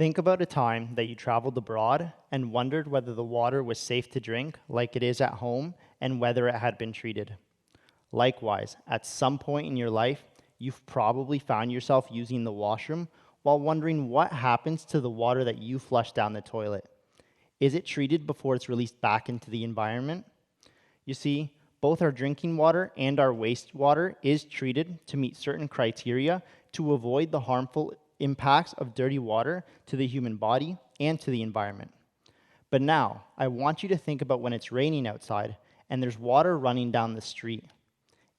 Think about a time that you traveled abroad and wondered whether the water was safe to drink like it is at home and whether it had been treated. Likewise, at some point in your life, you've probably found yourself using the washroom while wondering what happens to the water that you flush down the toilet. Is it treated before it's released back into the environment? You see, both our drinking water and our wastewater is treated to meet certain criteria to avoid the harmful impacts of dirty water to the human body and to the environment. But now, I want you to think about when it's raining outside and there's water running down the street.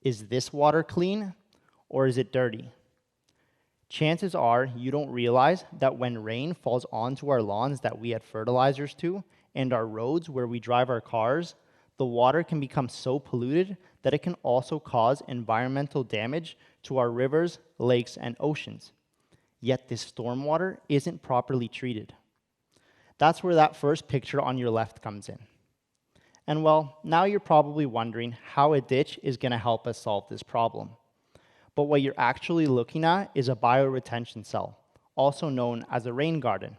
Is this water clean or is it dirty? Chances are you don't realize that when rain falls onto our lawns that we add fertilizers to and our roads where we drive our cars, the water can become so polluted that it can also cause environmental damage to our rivers, lakes, and oceans. Yet this stormwater isn't properly treated. That's where that first picture on your left comes in. And well, now you're probably wondering how a ditch is going to help us solve this problem. But what you're actually looking at is a bioretention cell, also known as a rain garden.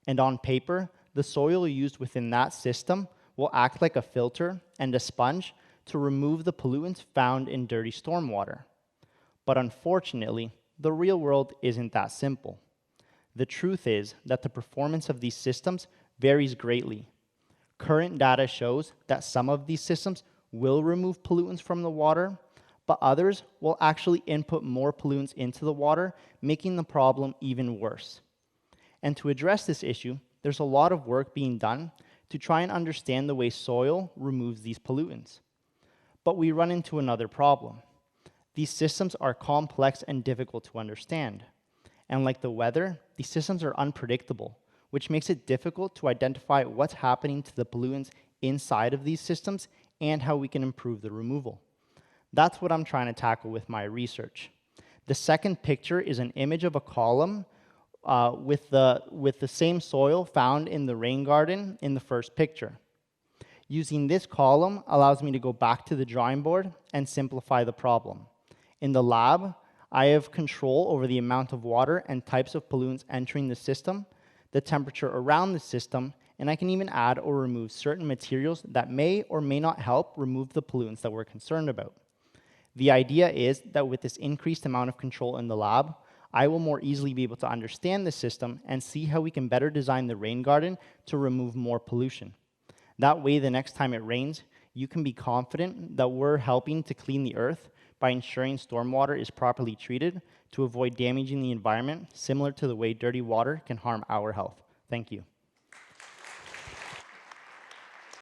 And on paper, the soil used within that system will act like a filter and a sponge to remove the pollutants found in dirty stormwater. But unfortunately, the real world isn't that simple. The truth is that the performance of these systems varies greatly. Current data shows that some of these systems will remove pollutants from the water, but others will actually input more pollutants into the water, making the problem even worse. And to address this issue, there's a lot of work being done to try and understand the way soil removes these pollutants. But we run into another problem. These systems are complex and difficult to understand. And like the weather, these systems are unpredictable, which makes it difficult to identify what's happening to the pollutants inside of these systems and how we can improve the removal. That's what I'm trying to tackle with my research. The second picture is an image of a column with the same soil found in the rain garden in the first picture. Using this column allows me to go back to the drawing board and simplify the problem. In the lab, I have control over the amount of water and types of pollutants entering the system, the temperature around the system, and I can even add or remove certain materials that may or may not help remove the pollutants that we're concerned about. The idea is that with this increased amount of control in the lab, I will more easily be able to understand the system and see how we can better design the rain garden to remove more pollution. That way, the next time it rains, you can be confident that we're helping to clean the earth by ensuring stormwater is properly treated to avoid damaging the environment, similar to the way dirty water can harm our health. Thank you.